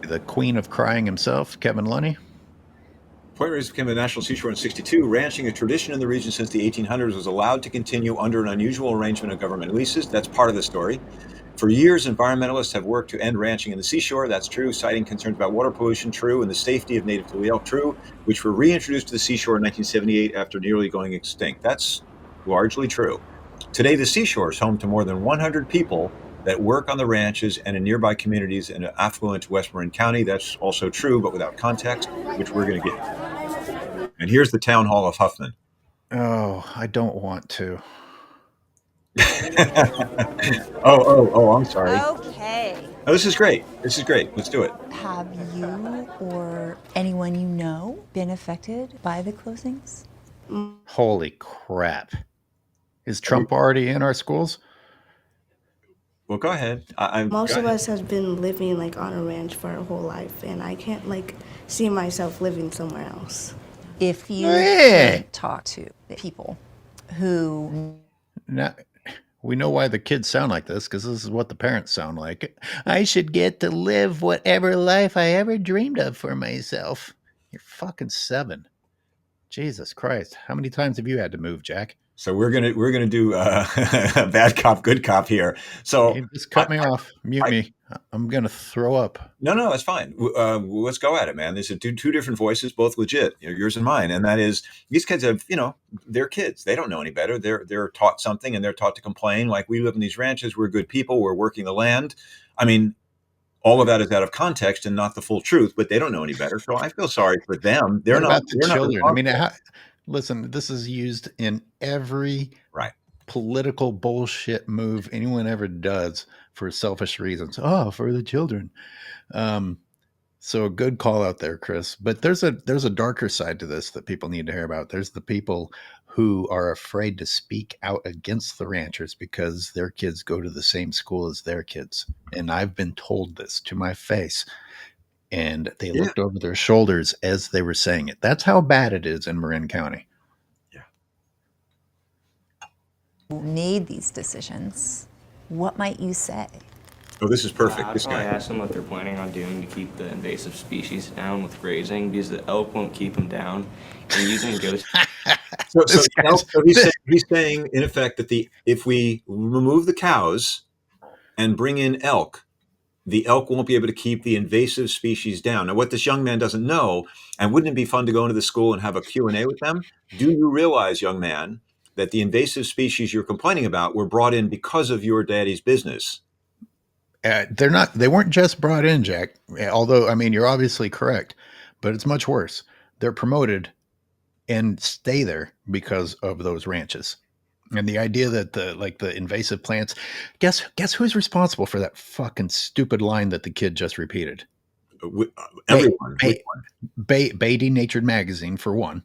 the queen of crying himself, Kevin Lunny. Point Reyes became a national seashore in 1962. Ranching, a tradition in the region since the 1800s, was allowed to continue under an unusual arrangement of government leases. That's part of the story. For years, environmentalists have worked to end ranching in the seashore. That's true. Citing concerns about water pollution, true, and the safety of native tule elk, true, which were reintroduced to the seashore in 1978 after nearly going extinct. That's largely true. Today, the seashore is home to more than 100 people that work on the ranches and in nearby communities in affluent West Marin County. That's also true, but without context, which we're going to get into. And here's the town hall of Huffman. Oh, I don't want to. I'm sorry. Okay. Oh, this is great. This is great. Let's do it. Have you or anyone you know been affected by the closings? Holy crap. Is Trump already in our schools? Well, go ahead. Most of us have been living like on a ranch for our whole life, and I can't like see myself living somewhere else. If you could talk to people who... Now, we know why the kids sound like this, because this is what the parents sound like. I should get to live whatever life I ever dreamed of for myself. You're fucking 7. Jesus Christ. How many times have you had to move, Jack? So we're gonna do bad cop, good cop here. So you just cut me off. Mute me. I'm gonna throw up. No, that's fine. Let's go at it, man. These are two different voices, both legit, yours and mine. And that is, these kids have, they're kids. They don't know any better. They're taught something, and they're taught to complain. Like, we live in these ranches. We're good people. We're working the land. I mean, all of that is out of context and not the full truth. But they don't know any better. So I feel sorry for them. They're not about the children. I mean, listen, this is used in every political bullshit move anyone ever does for selfish reasons. Oh, for the children. So a good call out there, Chris. But there's a darker side to this that people need to hear about. There's the people who are afraid to speak out against the ranchers because their kids go to the same school as their kids. And I've been told this to my face. And they looked over their shoulders as they were saying it. That's how bad it is in Marin County. Yeah. Who made these decisions? What might you say? Oh, this is perfect. I'd probably ask them what they're planning on doing to keep the invasive species down with grazing, because the elk won't keep them down. And using ghost. So he's saying, in effect, that if we remove the cows and bring in elk, the elk won't be able to keep the invasive species down. Now, what this young man doesn't know, and wouldn't it be fun to go into the school and have a Q&A with them? Do you realize, young man, that the invasive species you're complaining about were brought in because of your daddy's business? They weren't just brought in, Jack. Although, I mean, you're obviously correct, but it's much worse. They're promoted and stay there because of those ranches. And the idea that the invasive plants, guess who's responsible for that fucking stupid line that the kid just repeated? Everyone. Bay Denatured Magazine, for one.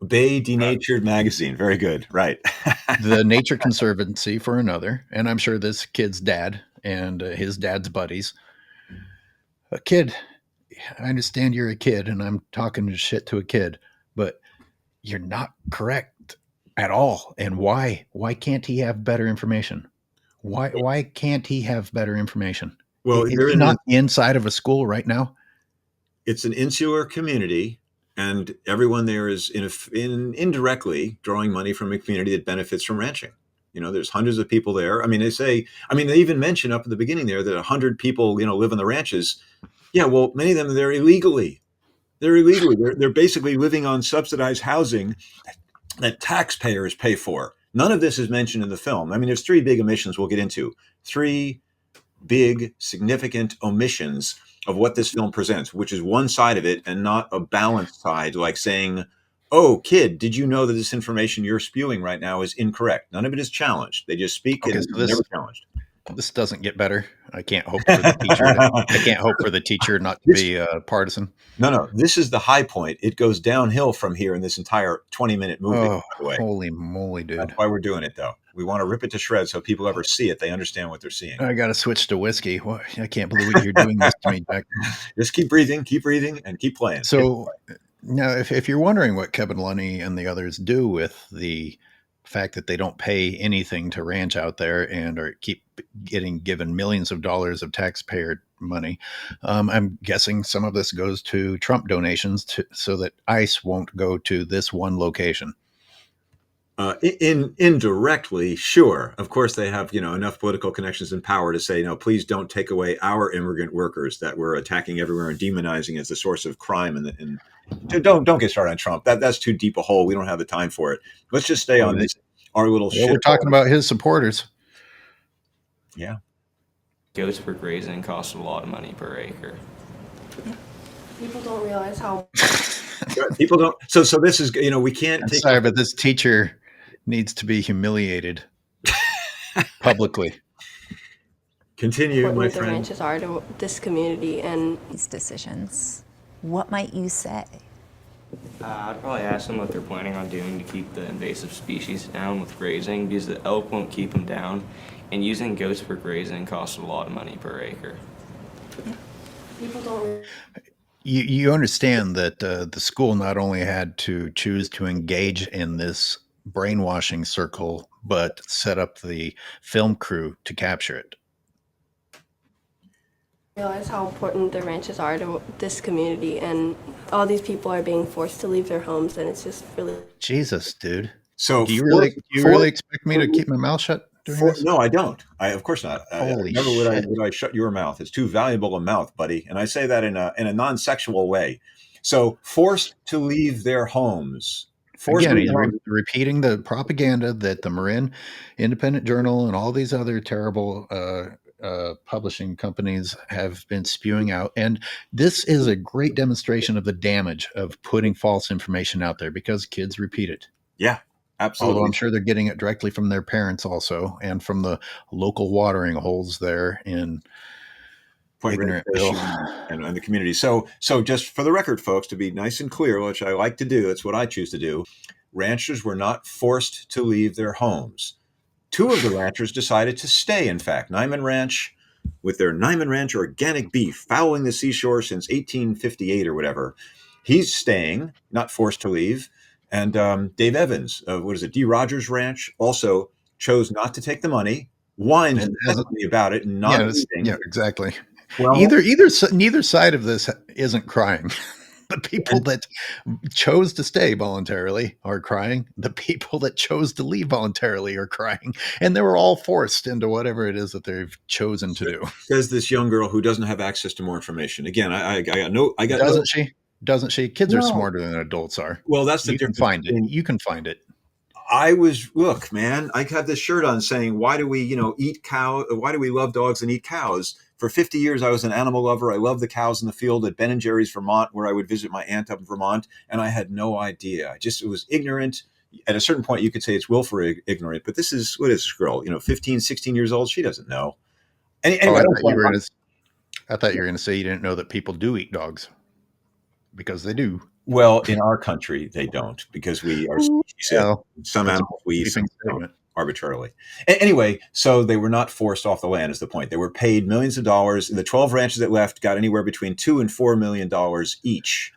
Bay Denatured Magazine. Very good. Right. The Nature Conservancy for another. And I'm sure this kid's dad and his dad's buddies. A kid, I understand you're a kid and I'm talking shit to a kid, but you're not correct at all. And why can't he have better information? Why can't he have better information? Well, is he not inside of a school right now? It's an insular community, and everyone there is indirectly drawing money from a community that benefits from ranching. There's hundreds of people there. I mean, they even mention up at the beginning there that 100 people, live in the ranches. Yeah, well, many of them, they're illegally. They're basically living on subsidized housing that taxpayers pay for. None of this is mentioned in the film. I mean, there's 3 big omissions we'll get into. 3 big, significant omissions of what this film presents, which is one side of it and not a balanced side, like saying, oh, kid, did you know that this information you're spewing right now is incorrect? None of it is challenged. They just speak and it's never challenged. This doesn't get better. I can't hope for the teacher. I can't hope for the teacher not to be partisan. No. This is the high point. It goes downhill from here in this entire 20-minute movie. Oh, by the way. Holy moly, dude! That's why we're doing it, though. We want to rip it to shreds so people ever see it. They understand what they're seeing. I got to switch to whiskey. Well, I can't believe you're doing this to me, Jack. Just keep breathing, and keep playing. So now, if you're wondering what Kevin Lunny and the others do with the fact that they don't pay anything to ranch out there and keep getting given millions of dollars of taxpayer money. I'm guessing some of this goes to Trump donations so that ICE won't go to this one location. Indirectly, sure. Of course, they have enough political connections and power to say, no, please don't take away our immigrant workers that we're attacking everywhere and demonizing as the source of crime. And don't get started on Trump. That's too deep a hole. We don't have the time for it. Let's just stay on this our little Well, shit. we're talking about his supporters. Yeah. Goats for grazing cost a lot of money per acre. People don't realize how. People don't. So this is we can't. I'm sorry, but this teacher needs to be humiliated publicly. Continue, my What friend. the ranches are to this community and These decisions, what might you say? I'd probably ask them what they're planning on doing to keep the invasive species down with grazing, because the elk won't keep them down, and using goats for grazing costs a lot of money per acre. people don't. You understand that the school not only had to choose to engage in this brainwashing circle, but set up the film crew to capture it. Realize how important the ranches are to this community, and all these people are being forced to leave their homes, and it's just really. Jesus, dude. So Do you really expect me to keep my mouth shut during this? No, I don't. Of course not. Holy never shit. would I shut your mouth. It's too valuable a mouth, buddy. And I say that in a non-sexual way. So forced to leave their homes. Again, he's repeating the propaganda that the Marin Independent Journal and all these other terrible publishing companies have been spewing out. And this is a great demonstration of the damage of putting false information out there because kids repeat it. Yeah, absolutely. Although I'm sure they're getting it directly from their parents also, and from the local watering holes there in Point Reyes and the community. So just for the record, folks, to be nice and clear, which I like to do, it's what I choose to do. Ranchers were not forced to leave their homes. Two of the ranchers decided to stay, in fact. Nyman Ranch, with their Nyman Ranch organic beef, fouling the seashore since 1858 or whatever. He's staying, not forced to leave. And Dave Evans of, D. Rogers Ranch, also chose not to take the money, whines incessantly about it, and not leaving. Yeah, exactly. Well, neither side of this isn't crying. The people that chose to stay voluntarily are crying. The people that chose to leave voluntarily are crying. And they were all forced into whatever it is that they've chosen to do. Says this young girl who doesn't have access to more information. Again, Doesn't she? Kids are smarter than adults are. Well, that's the difference. You can find it. Look, man, I had this shirt on saying, why do we, eat cow? Why do we love dogs and eat cows? For 50 years, I was an animal lover. I loved the cows in the field at Ben and Jerry's, Vermont, where I would visit my aunt up in Vermont. And I had no idea. It was ignorant. At a certain point, you could say it's willfully ignorant. But what is this girl? 15, 16 years old. She doesn't know. Anyway, I thought you were going to say you didn't know that people do eat dogs. Because they do. Well, in our country, they don't, because we are some animals we eat arbitrarily. Anyway, so they were not forced off the land is the point. They were paid millions of dollars. And the 12 ranches that left got anywhere between $2 and $4 million each.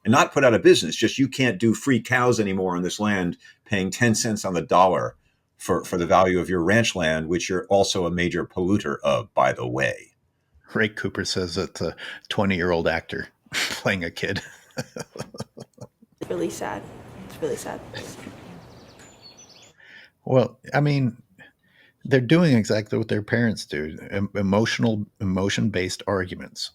And not put out of business, just you can't do free cows anymore on this land, paying 10 cents on the dollar for the value of your ranch land, which you're also a major polluter of, by the way. Ray Cooper says it's a 20-year-old actor playing a kid. It's really sad. It's really sad. Well, I mean, they're doing exactly what their parents do, emotion-based arguments.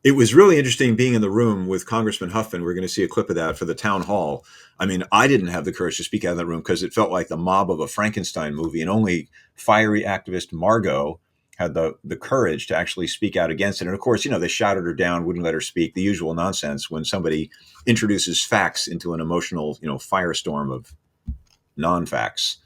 It was really interesting being in the room with Congressman Huffman. We're going to see a clip of that for the town hall. I mean, I didn't have the courage to speak out of that room because it felt like the mob of a Frankenstein movie, and only fiery activist Margot had the courage to actually speak out against it. And of course, they shouted her down, wouldn't let her speak, the usual nonsense when somebody introduces facts into an emotional, firestorm of non-facts.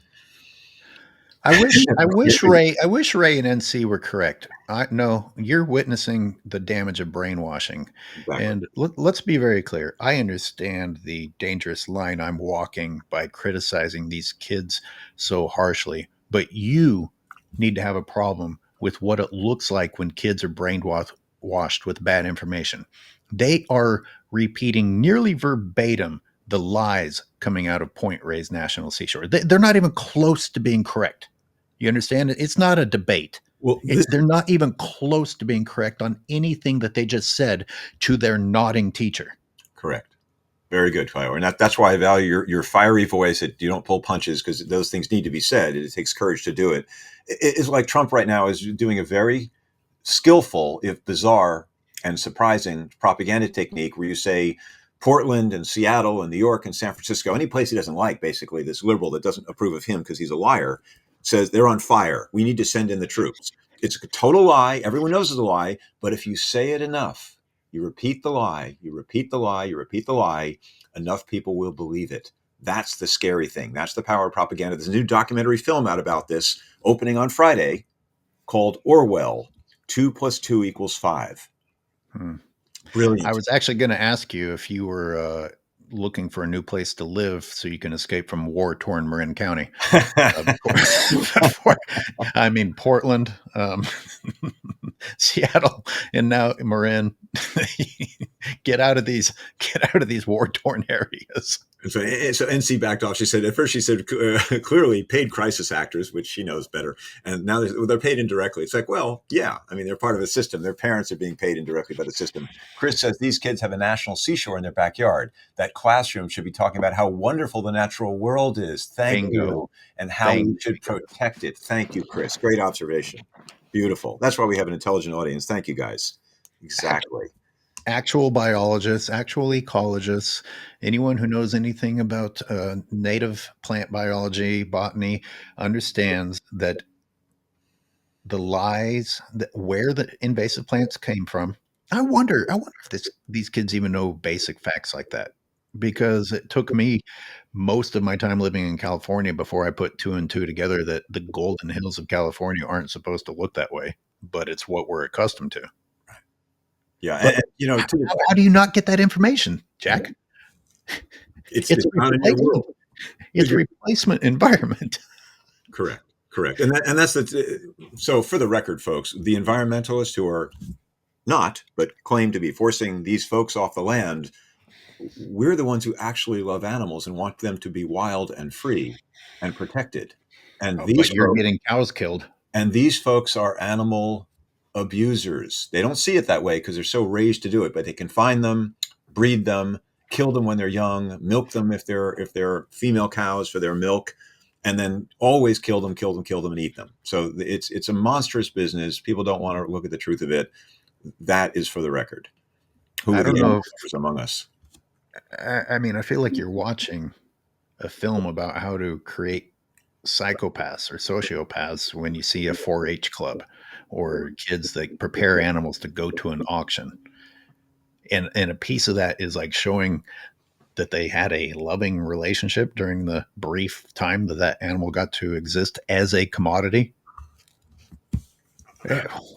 I wish Ray and NC were correct. No, you're witnessing the damage of brainwashing. Exactly. And let's be very clear. I understand the dangerous line I'm walking by criticizing these kids so harshly, but you need to have a problem with what it looks like when kids are brainwashed with bad information. They are repeating nearly verbatim the lies coming out of Point Reyes National Seashore. They're not even close to being correct. You understand? It's not a debate. Well, this They're not even close to being correct on anything that they just said to their nodding teacher. correct. Very good, Kyle. And that's why I value your fiery voice. That you don't pull punches because those things need to be said. It takes courage to do it. It's like Trump right now is doing a very skillful, if bizarre and surprising propaganda technique where you say Portland and Seattle and New York and San Francisco, any place he doesn't like, basically, this liberal that doesn't approve of him because he's a liar, says they're on fire. We need to send in the troops. It's a total lie. Everyone knows it's a lie. But if you say it enough, you repeat the lie, you repeat the lie, you repeat the lie, enough people will believe it. That's the scary thing. That's the power of propaganda. There's a new documentary film out about this opening on Friday called Orwell, 2 + 2 = 5. Brilliant. I was actually going to ask you if you were looking for a new place to live so you can escape from war-torn Marin County. I mean, Portland, Seattle, and now Marin. Get out of these war-torn areas. So NC backed off. She said, at first she said, clearly paid crisis actors, which she knows better. And now they're paid indirectly. It's like, well, yeah, I mean, they're part of the system. Their parents are being paid indirectly by the system. Chris says these kids have a national seashore in their backyard. That classroom should be talking about how wonderful the natural world is. Thank you. And how we should protect it. Thank you, Chris. Great observation. Beautiful. That's why we have an intelligent audience. Thank you, guys. Exactly. Actual biologists, actual ecologists, anyone who knows anything about native plant biology, botany, understands that the lies, that where the invasive plants came from. I wonder if these kids even know basic facts like that, because it took me most of my time living in California before I put 2 and 2 together that the golden hills of California aren't supposed to look that way, but it's what we're accustomed to. Yeah. But and, how do you not get that information, Jack? It's not in your world. It's replacement environment. Correct. And that's so for the record, folks, the environmentalists who are not, but claim to be forcing these folks off the land, we're the ones who actually love animals and want them to be wild and free and protected. And But you're getting cows killed. And these folks are animal abusers. They don't see it that way because they're so raised to do it, but they can find them, breed them, kill them when they're young, milk them if they're female cows for their milk, and then always kill them and eat them. So it's a monstrous business. People don't want to look at the truth of it. That is for the record. Who are the animal lovers among us? I mean, I feel like you're watching a film about how to create psychopaths or sociopaths when you see a 4-H club or kids that prepare animals to go to an auction. And a piece of that is like showing that they had a loving relationship during the brief time that animal got to exist as a commodity.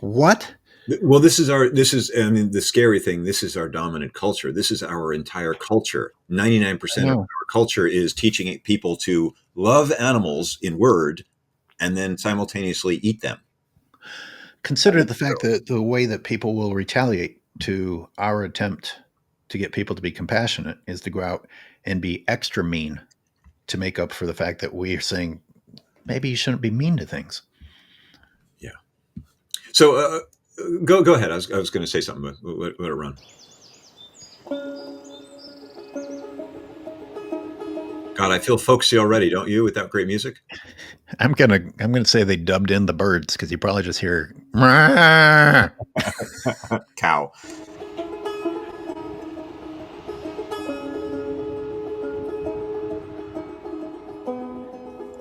What? Well, I mean, the scary thing, this is our dominant culture. This is our entire culture. 99% of our culture is teaching people to love animals in word and then simultaneously eat them. Consider the fact that the way that people will retaliate to our attempt to get people to be compassionate is to go out and be extra mean to make up for the fact that we are saying maybe you shouldn't be mean to things. Yeah. So go ahead. I was going to say something, but let it run. God, I feel folksy already, don't you, with that great music? I'm gonna say they dubbed in the birds because you probably just hear cow.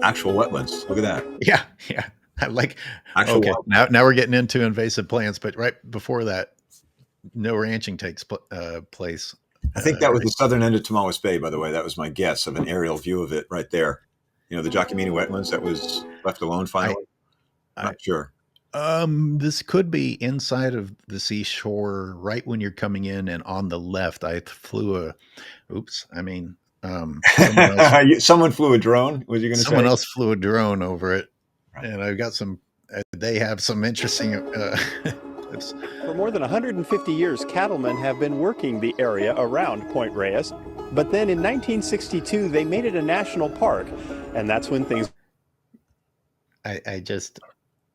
Actual wetlands. Look at that. Yeah. I like. Actual okay, now we're getting into invasive plants, but right before that, no ranching takes place. I think that was the southern end of Tamaulipas Bay, by the way. That was my guess of an aerial view of it right there. You know, the Jacquemini wetlands that was left alone finally. I'm not sure. This could be inside of the seashore, right when you're coming in, and on the left, I flew someone flew a drone. Was you going to say? Someone else flew a drone over it, and I got some. They have some interesting. For more than 150 years, cattlemen have been working the area around Point Reyes, but then in 1962 they made it a national park, and that's when things.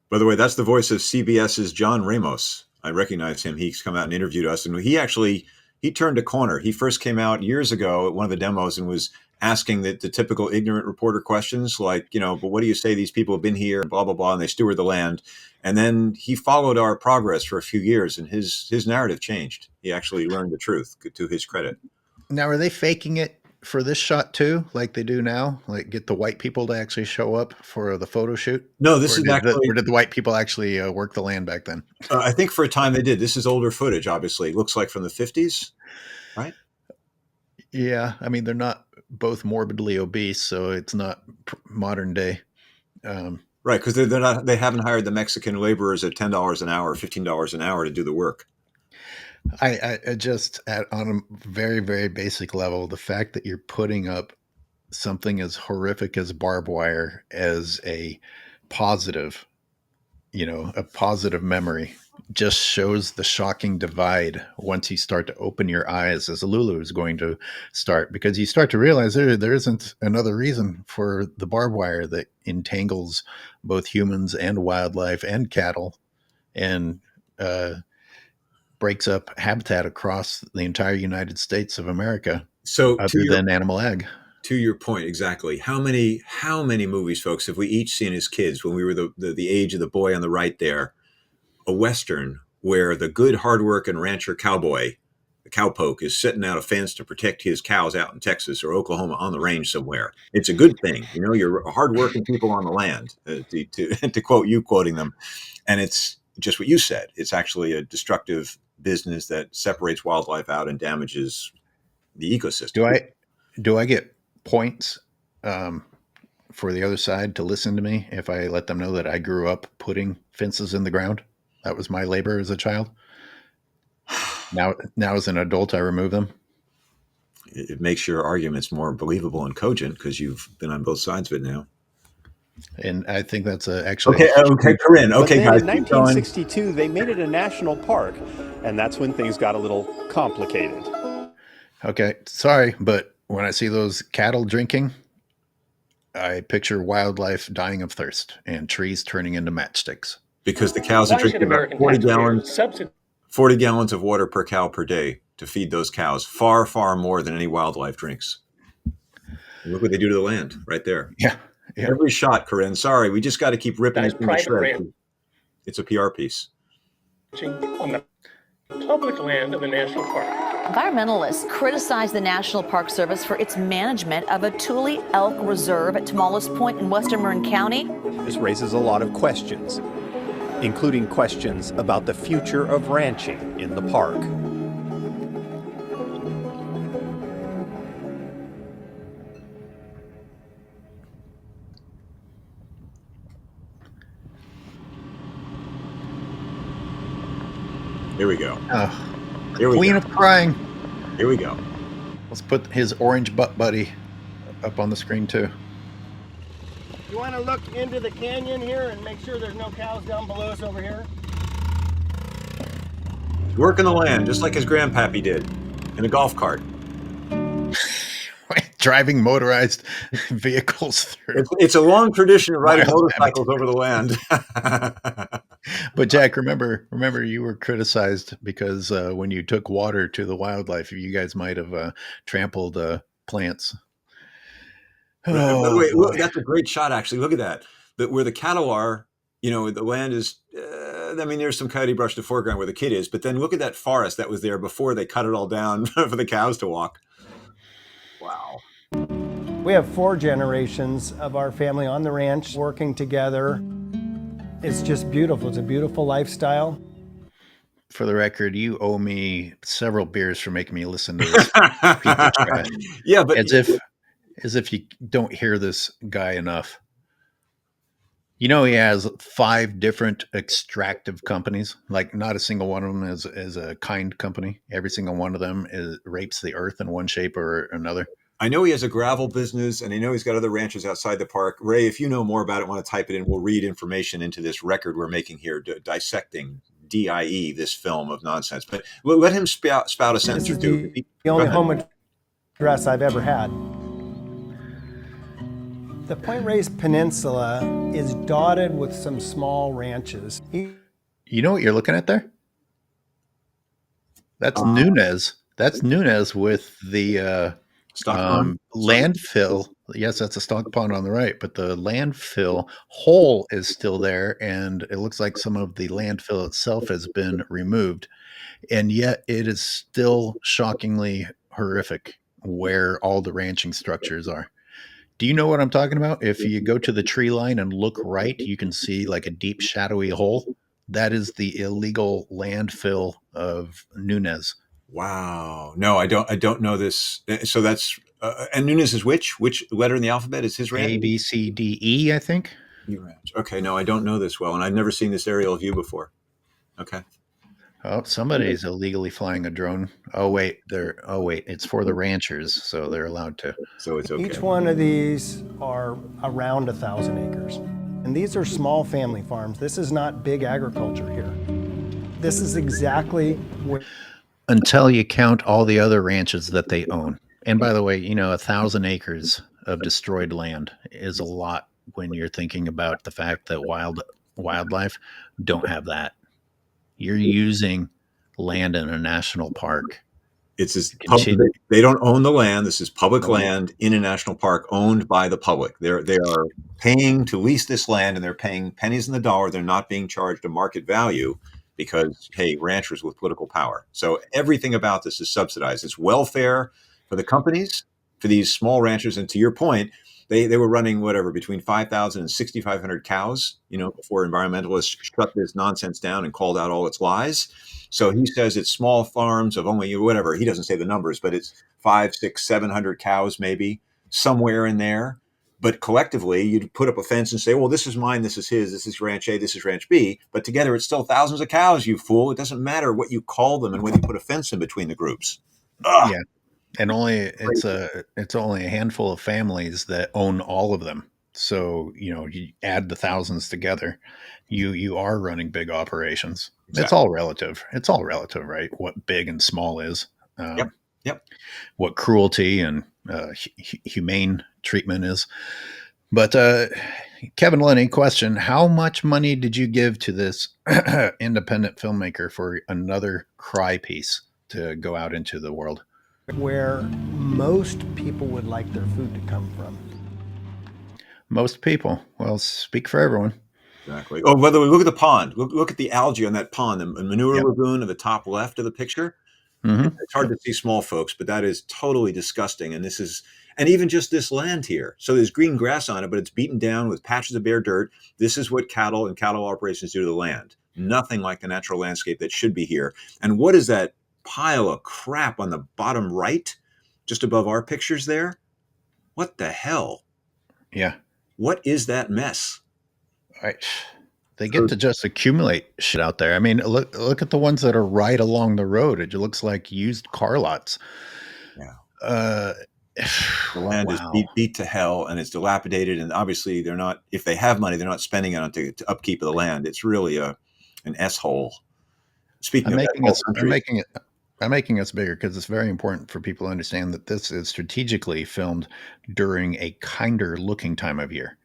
By the way, that's the voice of CBS's John Ramos. I recognize him. He's come out and interviewed us, and he turned a corner. He first came out years ago at one of the demos and was asking the typical ignorant reporter questions like, but what do you say these people have been here, blah, blah, blah, and they steward the land. And then he followed our progress for a few years, and his narrative changed. He actually learned the truth, to his credit. Now, are they faking it for this shot too, like they do now? Like get the white people to actually show up for the photo shoot? No, this is actually... Or did the white people actually work the land back then? I think for a time they did. This is older footage, obviously. It looks like from the 50s, right? Yeah, I mean, they're not both morbidly obese, so it's not modern day. Right, because they haven't hired the Mexican laborers at $10 an hour, $15 an hour to do the work. I just on a very, very basic level, the fact that you're putting up something as horrific as barbed wire as a positive, a positive memory just shows the shocking divide once you start to open your eyes, as Lulu is going to start, because you start to realize there isn't another reason for the barbed wire that entangles both humans and wildlife and cattle and breaks up habitat across the entire United States of America. So other than animal ag. To your point, exactly. How many movies, folks, have we each seen as kids when we were the age of the boy on the right there? A Western where the good, hardworking rancher cowboy, the cowpoke, is setting out a fence to protect his cows out in Texas or Oklahoma on the range somewhere. It's a good thing. You're hardworking people on the land, to quote you quoting them. And it's just what you said. It's actually a destructive business that separates wildlife out and damages the ecosystem. Do I get points for the other side to listen to me if I let them know that I grew up putting fences in the ground? That was my labor as a child. Now as an adult, I remove them. It makes your arguments more believable and cogent because you've been on both sides of it now. And I think that's actually... Okay, Corinne. Okay, guys. In 1962, they made it a national park, and that's when things got a little complicated. Okay, sorry, but when I see those cattle drinking, I picture wildlife dying of thirst and trees turning into matchsticks. Because the cows are drinking about 40 gallons of water per cow per day to feed those cows. Far, far more than any wildlife drinks. And look what they do to the land right there. Yeah. Every shot, Corinne. Sorry, we just got to keep ripping this thing to shreds. It's a PR piece. On the public land of the national park. Environmentalists criticize the National Park Service for its management of a Tule elk reserve at Tomales Point in western Marin County. This raises a lot of questions, including questions about the future of ranching in the park. Here we go. Queen of crying. Here we go. Let's put his orange butt buddy up on the screen too. You want to look into the canyon here and make sure there's no cows down below us over here? He's working the land just like his grandpappy did in a golf cart. Driving motorized vehicles through. It's a long tradition of riding motorcycles over the land. But Jack, remember you were criticized because when you took water to the wildlife, you guys might have trampled plants. By the way, look, that's a great shot, actually. Look at that. Where the cattle are, the land is, there's some coyote brush in the foreground where the kid is, but then look at that forest that was there before they cut it all down for the cows to walk. Wow. We have 4 generations of our family on the ranch working together. It's just beautiful. It's a beautiful lifestyle. For the record, you owe me several beers for making me listen to this piece of trash. Yeah, but as if you don't hear this guy enough. He has 5 different extractive companies. Like not a single one of them is a kind company. Every single one of them rapes the earth in one shape or another. I know he has a gravel business, and I know he's got other ranches outside the park. Ray, if you know more about it, want to type it in, we'll read information into this record we're making here, dissecting DIE, this film of nonsense. But let him spout a sentence or two. The only home address I've ever had. The Point Reyes Peninsula is dotted with some small ranches. You know what you're looking at there? That's Nunez. That's Nunez with the Stock pond? landfill. Yes, that's a stock pond on the right, but the landfill hole is still there, and it looks like some of the landfill itself has been removed. And yet it is still shockingly horrific where all the ranching structures are. Do you know what I'm talking about? If you go to the tree line and look right, you can see like a deep shadowy hole. That is the illegal landfill of Nunez. Wow. No, I don't know this. So that's and Nunes is which letter in the alphabet is his ranch? A, B, C, D, E, I think. E ranch. Okay, no, I don't know this well, and I've never seen this aerial view before. Okay. Oh, somebody's illegally flying a drone. Oh wait, it's for the ranchers, so they're allowed to. So it's okay. Each one of these are around 1,000 acres. And these are small family farms. This is not big agriculture here. This is exactly where... Until you count all the other ranches that they own. And by the way, 1,000 acres of destroyed land is a lot when you're thinking about the fact that wildlife don't have that. You're using land in a national park. They don't own the land. This is public land in a national park owned by the public. They are paying to lease this land, and they're paying pennies in the dollar. They're not being charged a market value because, hey, ranchers with political power. So everything about this is subsidized. It's welfare for the companies, for these small ranchers. And to your point, they were running whatever between 5,000 and 6,500 cows, before environmentalists shut this nonsense down and called out all its lies. So he says it's small farms of only whatever. He doesn't say the numbers, but it's 500, 600, 700 cows, maybe somewhere in there. But collectively, you'd put up a fence and say, well, this is mine, this is his, this is ranch A, this is ranch B. But together, it's still thousands of cows, you fool. It doesn't matter what you call them and whether you put a fence in between the groups. Ugh. Yeah. And it's only a handful of families that own all of them. So, you add the thousands together, you are running big operations. Exactly. It's all relative, right? What big and small is. Yep. What cruelty and humane treatment is. But Kevin Lenny, question: how much money did you give to this independent filmmaker for another cry piece to go out into the world? Where most people would like their food to come from. Most people. Well, speak for everyone. Exactly. Oh, by the way, look at the pond. Look at the algae on that pond, the manure lagoon in the top left of the picture. Mm-hmm. It's hard to see small folks, but that is totally disgusting. And even just this land here. So there's green grass on it, but it's beaten down with patches of bare dirt. This is what cattle and cattle operations do to the land. Nothing like the natural landscape that should be here. And what is that pile of crap on the bottom right, just above our pictures there? What the hell? Yeah. What is that mess? They get to just accumulate shit out there. I mean, look at the ones that are right along the road. It looks like used car lots. Yeah. The land is beat to hell, and it's dilapidated. And obviously, they're not. If they have money, they're not spending it on to upkeep of the land. It's really an s-hole. Speaking of I'm making us bigger because it's very important for people to understand that this is strategically filmed during a kinder looking time of year.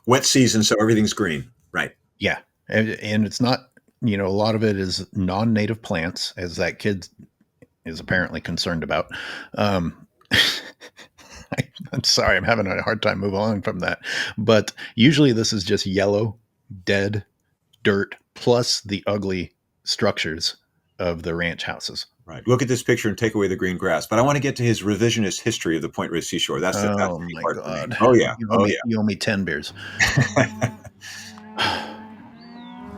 Wet season, so everything's green. Right. Yeah. And it's not, a lot of it is non-native plants, as that kid is apparently concerned about. I'm sorry, I'm having a hard time moving on from that. But usually this is just yellow, dead dirt, plus the ugly structures of the ranch houses. Right. Look at this picture and take away the green grass. But I want to get to his revisionist history of the Point Reyes seashore. That's the part for me. Oh, yeah. You owe me 10 beers.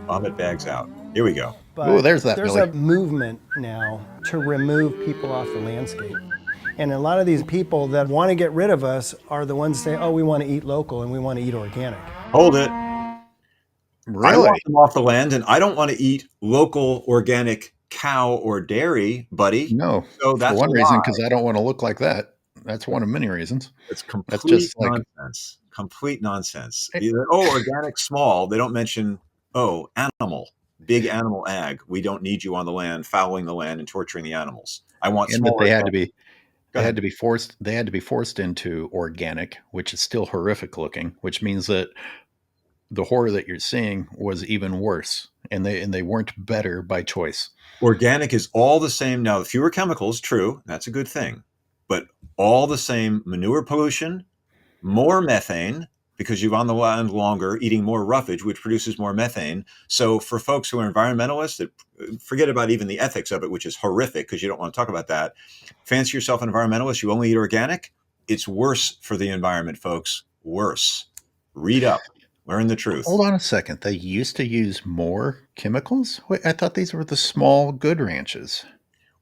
Vomit bags out. Here we go. But there's a movement now to remove people off the landscape. And a lot of these people that want to get rid of us are the ones that say, oh, we want to eat local and we want to eat organic. Hold it. Really? I want them off the land, and I don't want to eat local organic cow or dairy, buddy. No. So that's for one reason, because I don't want to look like that. That's one of many reasons. It's complete nonsense. Complete nonsense. Either, organic, small. They don't mention, animal, big animal ag. We don't need you on the land, fouling the land and torturing the animals. I want and that they had to be Go ahead. They had to be forced into organic, which is still horrific looking, which means that the horror that you're seeing was even worse, and they weren't better by choice. Organic is all the same. Now, fewer chemicals, true, that's a good thing, but all the same manure pollution, more methane because you're on the land longer, eating more roughage, which produces more methane. So for folks who are environmentalists, that forget about even the ethics of it, which is horrific because you don't want to talk about that. Fancy yourself an environmentalist, you only eat organic. It's worse for the environment, folks. Worse. Read up. Learn the truth. Hold on a second. They used to use more chemicals? Wait, I thought these were the small good ranches.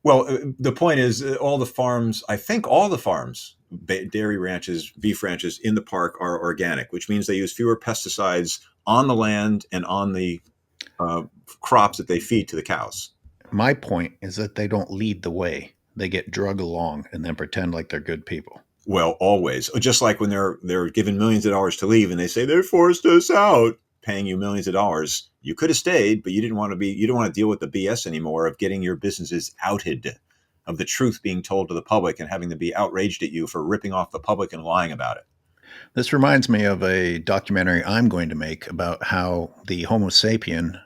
Well, the point is, all the farms, I think all the farms, dairy ranches, beef ranches in the park are organic, which means they use fewer pesticides on the land and on the crops that they feed to the cows. My point is that they don't lead the way. They get drug along and then pretend like they're good people. Well, always. Just like when they're given millions of dollars to leave and they say they forced us out, paying you millions of dollars. You could have stayed, but you didn't want to deal with the BS anymore of getting your businesses outed, of the truth being told to the public and having to be outraged at you for ripping off the public and lying about it. This reminds me of a documentary I'm going to make about how the Homo sapien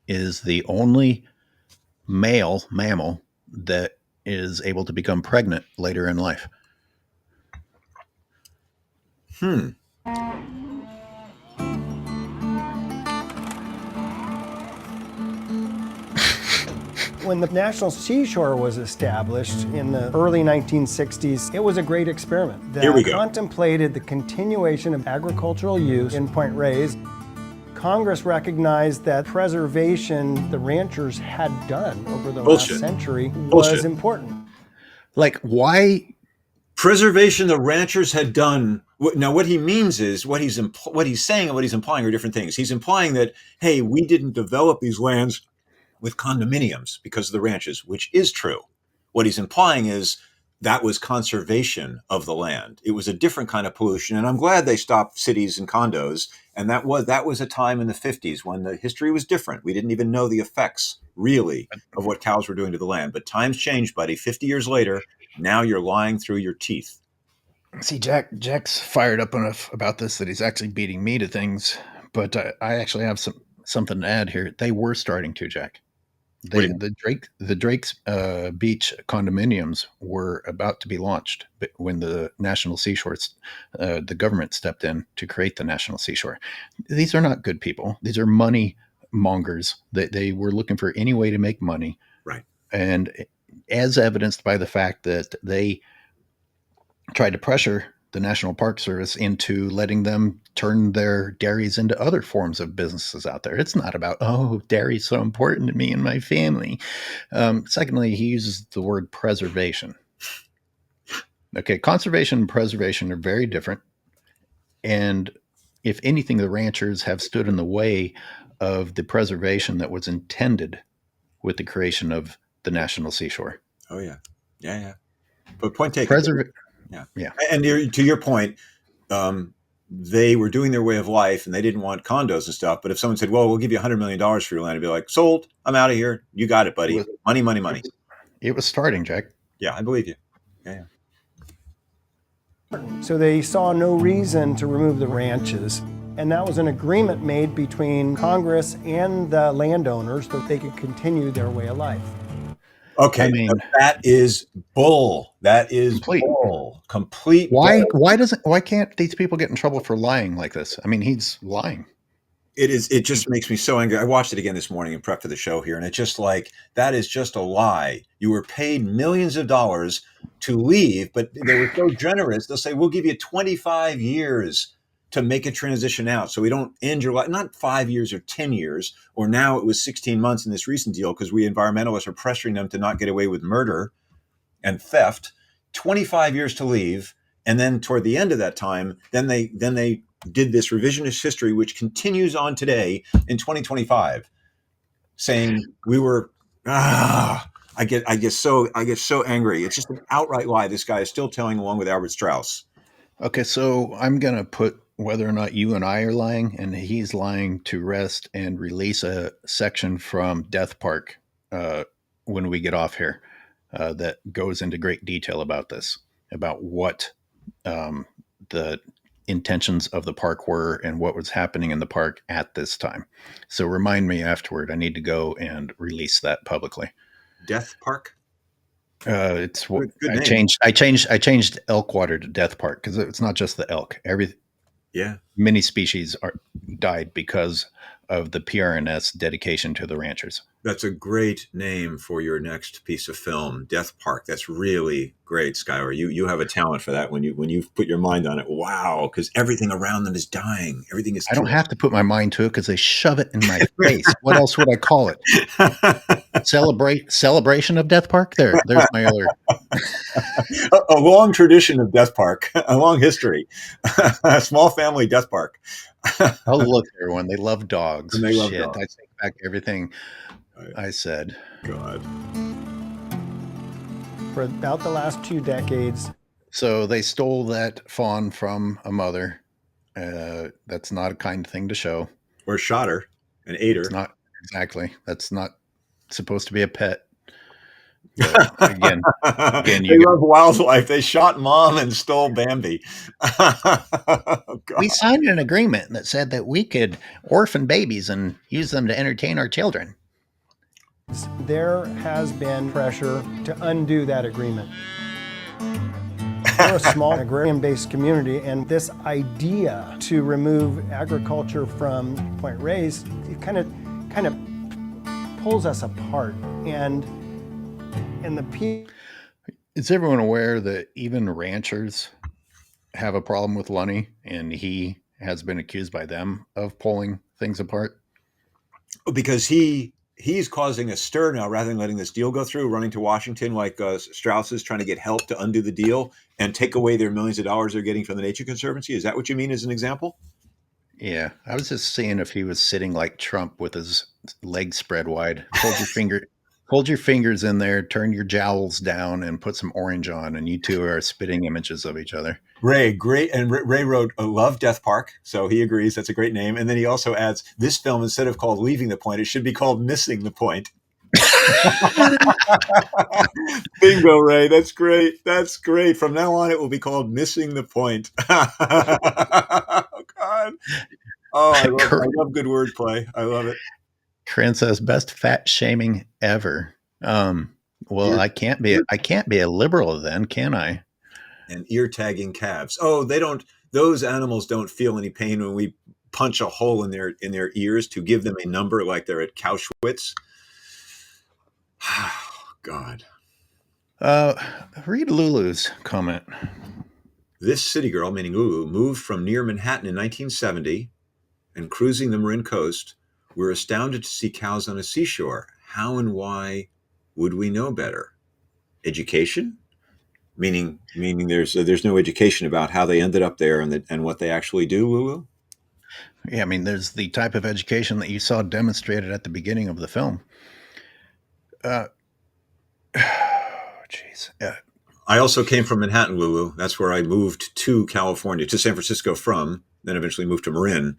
is the only male mammal that is able to become pregnant later in life. When the National Seashore was established in the early 1960s, it was a great experiment that Here we go. contemplated the continuation of agricultural use in Point Reyes. Congress recognized that preservation the ranchers had done over the last century was important. Like, why? Preservation the ranchers had done. Now, what he means is what he's saying and what he's implying are different things. He's implying that, hey, we didn't develop these lands with condominiums because of the ranches, which is true. What he's implying is that was conservation of the land. It was a different kind of pollution. And I'm glad they stopped cities and condos. And that was a time in the 50s when the history was different. We didn't even know the effects, really, of what cows were doing to the land. But times changed, buddy. 50 years later, now you're lying through your teeth. See, Jack's fired up enough about this that he's actually beating me to things. But I actually have something to add here. They were starting to, Jack. The Drake's Beach condominiums were about to be launched when the National Seashore, the government stepped in to create the National Seashore. These are not good people. These are money mongers. They were looking for any way to make money. Right. And as evidenced by the fact that they tried to pressure the National Park Service into letting them turn their dairies into other forms of businesses out there. It's not about, oh, dairy's so important to me and my family. Secondly, he uses the word preservation. Okay, conservation and preservation are very different. And if anything, the ranchers have stood in the way of the preservation that was intended with the creation of the National Seashore. Oh, yeah. Yeah, yeah. But point taken. Yeah. And to your point, they were doing their way of life and they didn't want condos and stuff. But if someone said, well, we'll give you $100 million for your land, I'd be like, sold. I'm out of here. You got it, buddy. Money, money, money. It was starting, Jack. Yeah, I believe you. Yeah. So they saw no reason to remove the ranches. And that was an agreement made between Congress and the landowners that they could continue their way of life. Okay, I mean, that is bull. That is bull. Complete. Why can't these people get in trouble for lying like this? I mean, he's lying. It just makes me so angry. I watched it again this morning in prep for the show here, and it's just like, that is just a lie. You were paid millions of dollars to leave, but they were so generous. They'll say, we'll give you 25 years to make a transition out, so we don't end your life, not 5 years or 10 years, or now it was 16 months in this recent deal because we environmentalists are pressuring them to not get away with murder and theft. 25 years to leave, and then toward the end of that time, then they did this revisionist history, which continues on today in 2025, saying we were. I get so angry. It's just an outright lie. This guy is still telling, along with Albert Strauss. Okay, so I'm gonna put whether or not you and I are lying and he's lying to rest and release a section from Death Park when we get off here that goes into great detail about this. about what the intentions of the park were and what was happening in the park at this time. So remind me afterward. I need to go and release that publicly. Death Park. It's what Good I name. changed. I changed Elkwater to Death Park because it's not just the elk. Many species died because of the PRNS dedication to the ranchers. That's a great name for your next piece of film, Death Park. That's really great, Skylar. You have a talent for that when you put your mind on it. Wow, because everything around them is dying. Everything is. I don't have to put my mind to it because they shove it in my face. What else would I call it? Celebration of Death Park. There's my other. A long tradition of Death Park, a long history, a small family Death Park. Oh, look, everyone, they love dogs. And they love Shit, dogs. I take back everything I said. God. For about the last 2 decades. So they stole that fawn from a mother. That's not a kind thing to show. Or shot her and ate her. It's not exactly. That's not supposed to be a pet. But again, they love wildlife. They shot mom and stole Bambi. Oh, we signed an agreement that said that we could orphan babies and use them to entertain our children. There has been pressure to undo that agreement. We're a small agrarian-based community, and this idea to remove agriculture from Point Reyes, it kind of pulls us apart. And is everyone aware that even ranchers have a problem with Lunny, and he has been accused by them of pulling things apart? Because he's causing a stir now rather than letting this deal go through, running to Washington like Strauss is trying to get help to undo the deal and take away their millions of dollars they're getting from the Nature Conservancy. Is that what you mean as an example? Yeah. I was just seeing if he was sitting like Trump with his legs spread wide. Hold your fingers in there, turn your jowls down, and put some orange on, and you two are spitting images of each other. Ray, great. And Ray wrote, love Death Park. So he agrees. That's a great name. And then he also adds, this film, instead of called Leaving the Point, it should be called Missing the Point. Bingo, Ray. That's great. That's great. From now on, it will be called Missing the Point. Oh, God. Oh, I love good wordplay. I love it. Corinne says, best fat shaming ever. Well, I can't be a liberal then, can I? And ear tagging calves. Oh, those animals don't feel any pain when we punch a hole in their ears to give them a number like they're at Auschwitz. God. Read Lulu's comment. This city girl, meaning Lulu, moved from near Manhattan in 1970 and cruising the Marin Coast. We're astounded to see cows on a seashore. How and why would we know better? Education? Meaning there's no education about how they ended up there and what they actually do, Lulu? Yeah, I mean, there's the type of education that you saw demonstrated at the beginning of the film. Jeez. I also came from Manhattan, Lulu. That's where I moved to California, to San Francisco from, then eventually moved to Marin.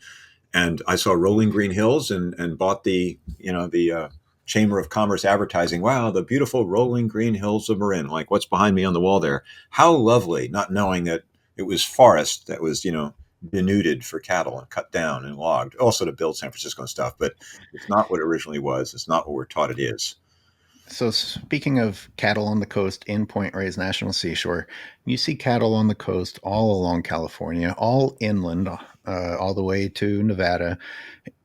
And I saw rolling green hills and bought the Chamber of Commerce advertising. Wow, the beautiful rolling green hills of Marin. Like, what's behind me on the wall there? How lovely, not knowing that it was forest that was, denuded for cattle and cut down and logged, also to build San Francisco and stuff. But it's not what it originally was. It's not what we're taught it is. So speaking of cattle on the coast in Point Reyes National Seashore, you see cattle on the coast all along California, all inland, all the way to Nevada.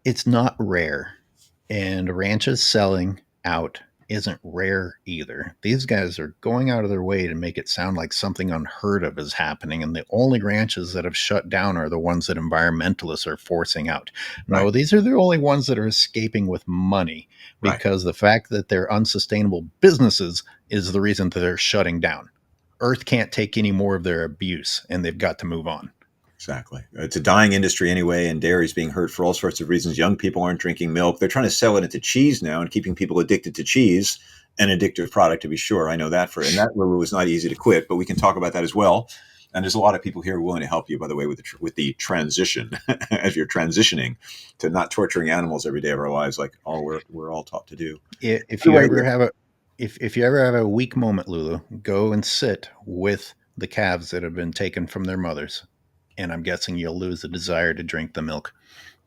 It's not rare. And ranches selling out isn't rare either. These guys are going out of their way to make it sound like something unheard of is happening. And the only ranches that have shut down are the ones that environmentalists are forcing out. No, these are the only ones that are escaping with money, because the fact that they're unsustainable businesses is the reason that they're shutting down. Earth can't take any more of their abuse, and they've got to move on. Exactly. It's a dying industry anyway, and dairy's being hurt for all sorts of reasons. Young people aren't drinking milk. They're trying to sell it into cheese now and keeping people addicted to cheese, an addictive product, to be sure. I know that and that was not easy to quit, but we can talk about that as well. And there's a lot of people here willing to help you, by the way, with the transition, as you're transitioning to not torturing animals every day of our lives, like we're all taught to do. If you ever have a weak moment, Lulu, go and sit with the calves that have been taken from their mothers. And I'm guessing you'll lose the desire to drink the milk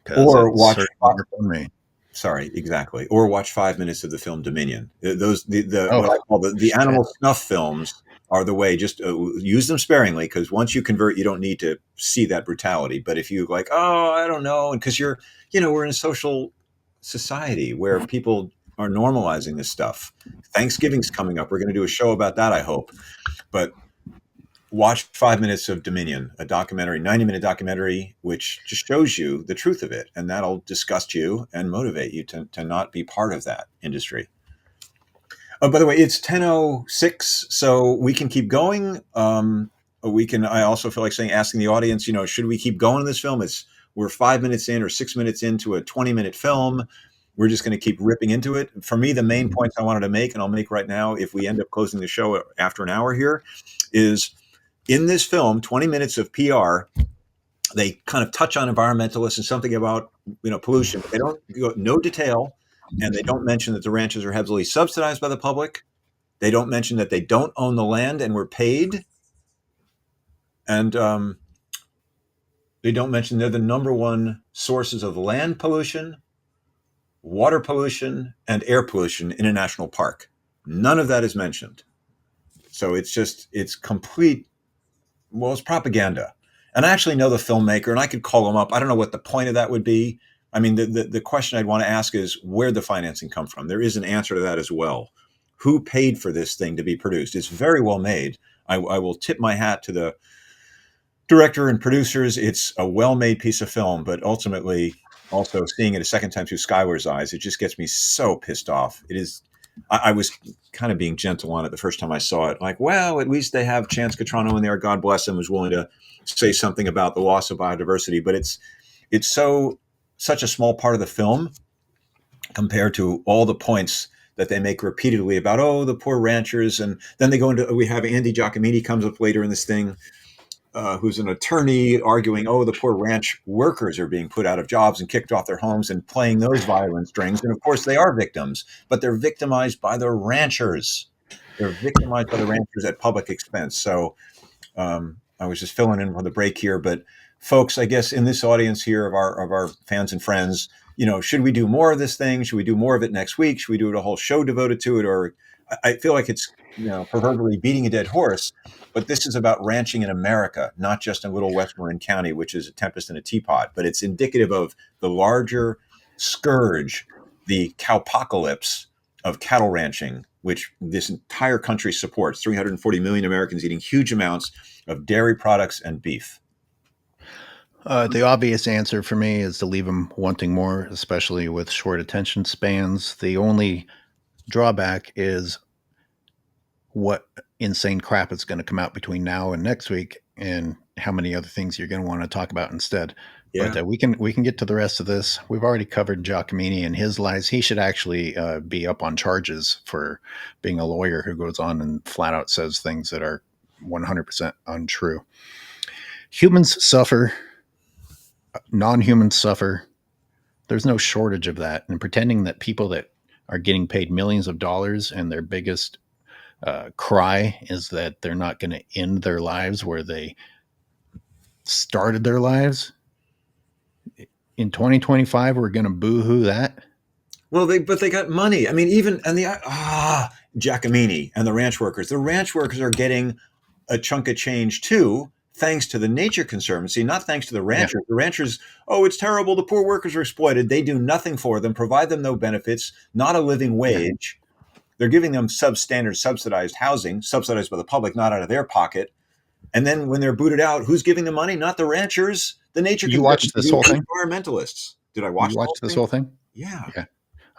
because Or it's watch. certainly worked on me. Sorry, exactly. Or watch 5 minutes of the film Dominion. Those the Oh, what I call the shit. animal snuff films are the way. Just use them sparingly, because once you convert, you don't need to see that brutality. But if you like, oh, I don't know, and because we're in a social society where people are normalizing this stuff. Thanksgiving's coming up. We're going to do a show about that, I hope. But watch 5 minutes of Dominion, a documentary, 90-minute documentary, which just shows you the truth of it. And that'll disgust you and motivate you to not be part of that industry. Oh, by the way, it's 10:06, so we can keep going. I also feel like asking the audience, should we keep going in this film? We're 5 minutes in or 6 minutes into a 20-minute film. We're just going to keep ripping into it. For me, the main points I wanted to make, and I'll make right now, if we end up closing the show after an hour here, is in this film, 20 minutes of PR, they kind of touch on environmentalists and something about pollution, but they don't go no detail, and they don't mention that the ranches are heavily subsidized by the public. They don't mention that they don't own the land and were paid, and they don't mention they're the number one sources of land pollution, water pollution, and air pollution in a national park. None of that is mentioned. So it's complete. Well, it's propaganda. And I actually know the filmmaker, and I could call him up. I don't know what the point of that would be. I mean, the question I'd want to ask is, where'd the financing come from? There is an answer to that as well. Who paid for this thing to be produced? It's very well made. I will tip my hat to the director and producers. It's a well-made piece of film, but ultimately, also seeing it a second time through Skylar's eyes, it just gets me so pissed off. It is. I was kind of being gentle on it the first time I saw it. Like, well, at least they have Chance Catrano in there. God bless him, was willing to say something about the loss of biodiversity. But it's such a small part of the film compared to all the points that they make repeatedly about, the poor ranchers. And then they go into, we have Andy Giacomini comes up later in this thing, who's an attorney arguing, the poor ranch workers are being put out of jobs and kicked off their homes, and playing those violent strings. And of course they are victims, but they're victimized by the ranchers. They're victimized by the ranchers at public expense. So I was just filling in for the break here, but folks, I guess in this audience here of our fans and friends, should we do more of this thing? Should we do more of it next week? Should we do a whole show devoted to it? Or I feel like it's, proverbially beating a dead horse, but this is about ranching in America, not just in little West Marin County, which is a tempest in a teapot, but it's indicative of the larger scourge, the cowpocalypse of cattle ranching, which this entire country supports. 340 million Americans eating huge amounts of dairy products and beef. The obvious answer for me is to leave them wanting more, especially with short attention spans. The only drawback is what insane crap is going to come out between now and next week, and how many other things you're going to want to talk about instead. Yeah. But we can get to the rest of this. We've already covered Giacomini and his lies. He should actually be up on charges for being a lawyer who goes on and flat out says things that are 100% untrue. Humans suffer. Non-humans suffer. There's no shortage of that. And pretending that people that are getting paid millions of dollars and their biggest cry is that they're not going to end their lives where they started their lives in 2025, we're going to boo-hoo that. Well, they got money. I mean, Giacomini and the ranch workers. The ranch workers are getting a chunk of change too, thanks to the Nature Conservancy, not thanks to the ranchers. Yeah. The ranchers, it's terrible. The poor workers are exploited. They do nothing for them, provide them no benefits, not a living wage. Yeah. They're giving them substandard subsidized housing, subsidized by the public, not out of their pocket. And then when they're booted out, who's giving the money? Not the ranchers, the Nature Conservancy. You watched this whole thing? Environmentalists. Did I watch? You watched this whole thing? Yeah.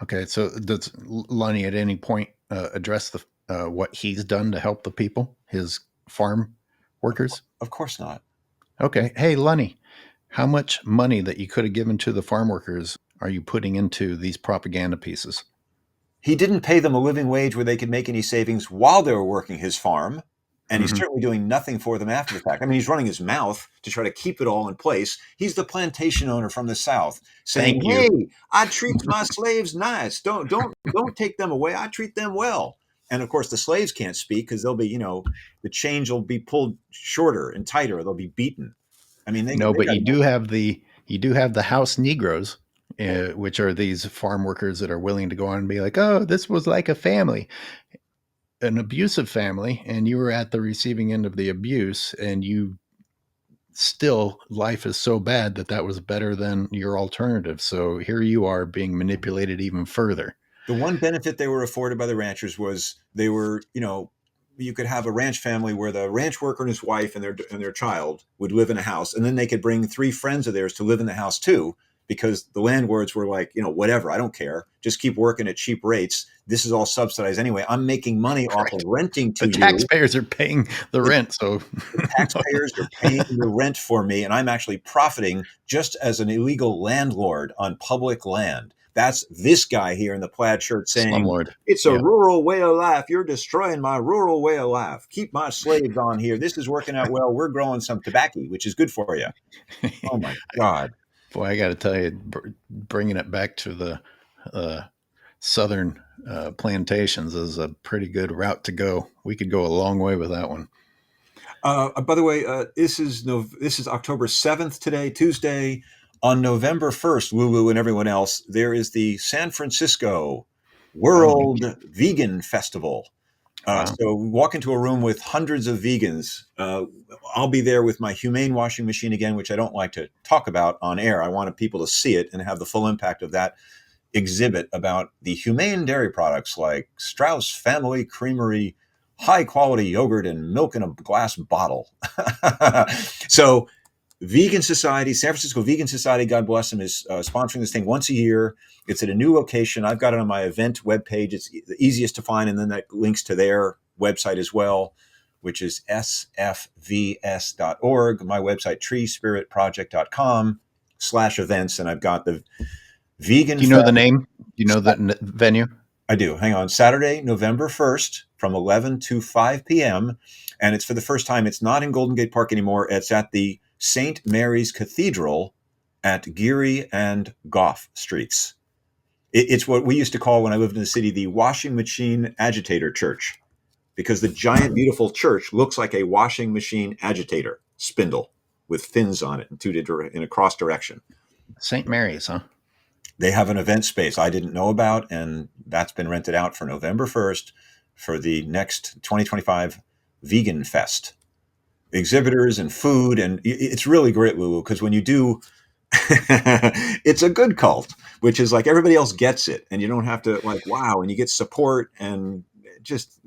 Okay. So does Lonnie at any point address what he's done to help the people, his farm workers? Of course not. Okay. Hey, Lonnie, how much money that you could have given to the farm workers are you putting into these propaganda pieces? He didn't pay them a living wage where they could make any savings while they were working his farm. And he's certainly doing nothing for them after the fact. I mean, he's running his mouth to try to keep it all in place. He's the plantation owner from the South saying, hey, I treat my slaves nice. Don't take them away. I treat them well. And of course, the slaves can't speak because they'll be, the chains will be pulled shorter and tighter. They'll be beaten. I mean, they No, but got you do have the house Negroes, which are these farm workers that are willing to go on and be like, "Oh, this was like a family, an abusive family, and you were at the receiving end of the abuse, and you still life is so bad that was better than your alternative. So here you are being manipulated even further." The one benefit they were afforded by the ranchers was they were, you could have a ranch family where the ranch worker and his wife and their child would live in a house, and then they could bring 3 friends of theirs to live in the house too, because the landlords were like, whatever, I don't care, just keep working at cheap rates. This is all subsidized anyway. I'm making money off of renting to the you. Taxpayers are paying the rent, so the taxpayers are paying the rent for me, and I'm actually profiting just as an illegal landlord on public land. That's this guy here in the plaid shirt saying, slumlord. it's a rural way of life. You're destroying my rural way of life. Keep my slaves on here. This is working out well. We're growing some tobacco, which is good for you. Oh, my God. Boy, I got to tell you, bringing it back to the southern plantations is a pretty good route to go. We could go a long way with that one. By the way, this is October 7th today, Tuesday. On November 1st, Lulu and everyone else, there is the San Francisco World Vegan Festival. Wow. So we walk into a room with hundreds of vegans. I'll be there with my humane washing machine again, which I don't like to talk about on air. I wanted people to see it and have the full impact of that exhibit about the humane dairy products like Strauss Family Creamery, high quality yogurt and milk in a glass bottle. So Vegan Society, San Francisco Vegan Society, God bless them, is sponsoring this thing once a year. It's at a new location. I've got it on my event webpage. It's the easiest to find, and then that links to their website as well, which is sfvs.org. My website, treespiritproject.com/events, and I've got the vegan. Do you know the name? Do you know the venue? I do. Hang on. Saturday, November 1st from 11 to 5 p.m. And it's for the first time. It's not in Golden Gate Park anymore. It's at the St. Mary's Cathedral at Geary and Gough Streets. It's what we used to call, when I lived in the city, the washing machine agitator church, because the giant, beautiful church looks like a washing machine agitator spindle with fins on it in a cross direction. St. Mary's, huh? They have an event space I didn't know about, and that's been rented out for November 1st for the next 2025 Vegan Fest. Exhibitors and food, and it's really great, Lulu, because when you do, it's a good cult, which is like everybody else gets it, and you don't have to wow, and you get support, and just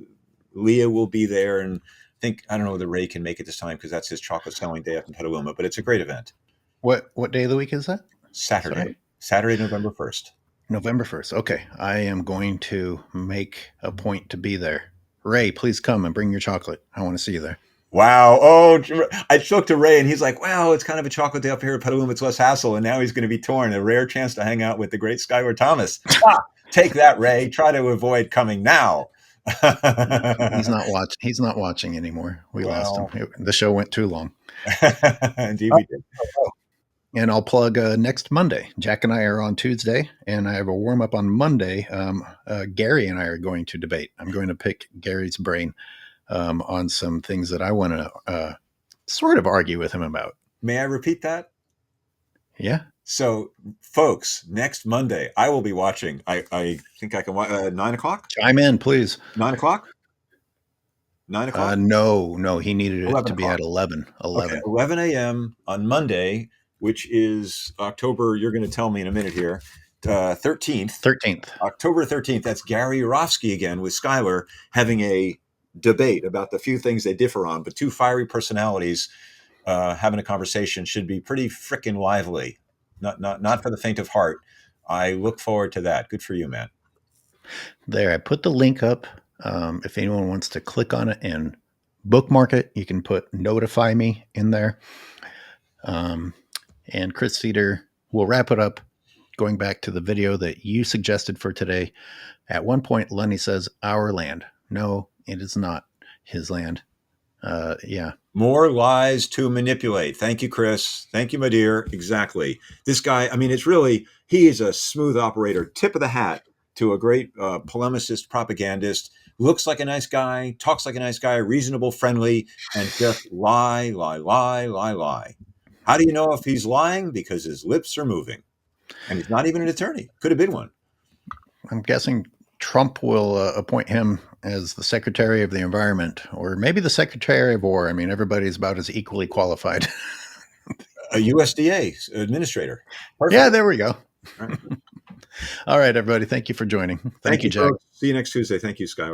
Leah will be there, and I don't know whether Ray can make it this time because that's his chocolate selling day up in Petaluma, but it's a great event. What day of the week is that? Saturday, November 1st. November 1st. Okay. I am going to make a point to be there. Ray, please come and bring your chocolate. I want to see you there. Wow. Oh, I spoke to Ray and he's like, well, it's kind of a chocolate day up here at Petaluma. It's less hassle. And now he's going to be torn. A rare chance to hang out with the great Skylar Thomas. Take that, Ray. Try to avoid coming now. He's not watching anymore. We lost him. The show went too long. Indeed we did. And I'll plug next Monday. Jack and I are on Tuesday, and I have a warm up on Monday. Gary and I are going to debate. I'm going to pick Gary's brain on some things that I want to sort of argue with him about. May I repeat that? Yeah. So, folks, next Monday, I will be watching. I think I can watch 9 o'clock. Chime in, please. 9 o'clock? 9 o'clock? No. He needed it to be at 11. 11. Okay, 11 a.m. on Monday, which is October, you're going to tell me in a minute here, 13th. 13th. October 13th. That's Gary Urofsky again with Skylar having a debate about the few things they differ on, but two fiery personalities having a conversation should be pretty frickin' lively. Not for the faint of heart. I look forward to that. Good for you, man. There, I put the link up. If anyone wants to click on it and bookmark it, you can put notify me in there. And Chris Cedar will wrap it up, going back to the video that you suggested for today. At one point, Lenny says, our land. No, it is not his land. Yeah. More lies to manipulate. Thank you, Chris. Thank you, my dear. Exactly. This guy, I mean, he is a smooth operator, tip of the hat to a great polemicist, propagandist looks like a nice guy, talks like a nice guy, reasonable, friendly, and just lie, lie, lie, lie, lie. How do you know if he's lying? Because his lips are moving. And he's not even an attorney. Could have been one. I'm guessing Trump will appoint him as the Secretary of the Environment, or maybe the Secretary of War. I mean, everybody's about as equally qualified. A USDA administrator. Perfect. Yeah, there we go. All right. All right, everybody. Thank you for joining. Thank you, Jack. Folks. See you next Tuesday. Thank you, Skylar.